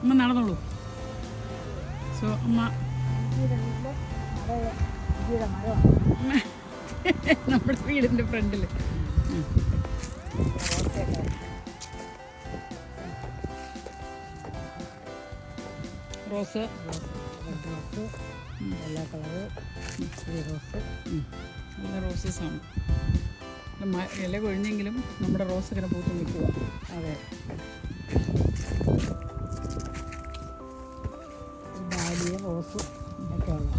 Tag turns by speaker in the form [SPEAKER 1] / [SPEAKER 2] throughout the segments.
[SPEAKER 1] അമ്മ നടന്നോളൂ. സോ അമ്മ നമ്മുടെ വീടിൻ്റെ ഫ്രണ്ടിൽ റോസ്,
[SPEAKER 2] എല്ലാ കളറ് റോസ്,
[SPEAKER 1] നല്ല റോസസാണ്. ഇല കൊഴിഞ്ഞെങ്കിലും നമ്മുടെ റോസ് ഇങ്ങനെ പൂത്ത് നിൽക്കുക.
[SPEAKER 2] അതെ, ഡാലിയ റോസ് ഒക്കെ ഉള്ള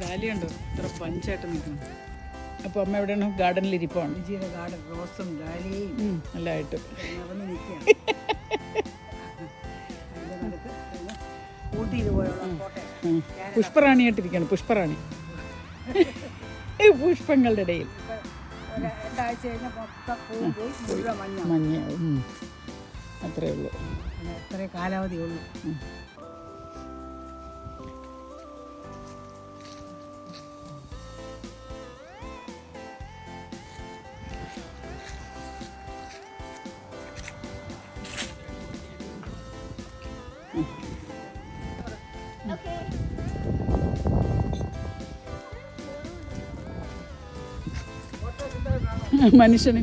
[SPEAKER 1] ഡാലിയുണ്ടോ ഇത്ര പഞ്ചായിട്ട് നിൽക്കണം. അപ്പോൾ അമ്മ എവിടെയാണ്? ഗാർഡനിലിരിപ്പാണ്.
[SPEAKER 2] വിജയുടെ ഗാർഡൻ റോസും ഡാലിയയും
[SPEAKER 1] നല്ലതായിട്ട്
[SPEAKER 2] നിറഞ്ഞു നിൽക്കുകയാണ്. അതിൻ്റെ നടുക്ക് ഊട്ടിയിൽ പോയുള്ള കോട്ടയം
[SPEAKER 1] പുഷ്പറാണിയായിട്ടിരിക്കുകയാണ്. പുഷ്പറാണി പുഷ്പങ്ങളുടെ ഇടയിൽ
[SPEAKER 2] രണ്ടാഴ്ച കഴിഞ്ഞാൽ മൊത്തം പൂവും പോയി മുഴുവൻ
[SPEAKER 1] മഞ്ഞ അത്രേ ഉള്ളൂ.
[SPEAKER 2] അത്രേ കാലാവധി ഉള്ളൂ.
[SPEAKER 1] മനുഷ്യന്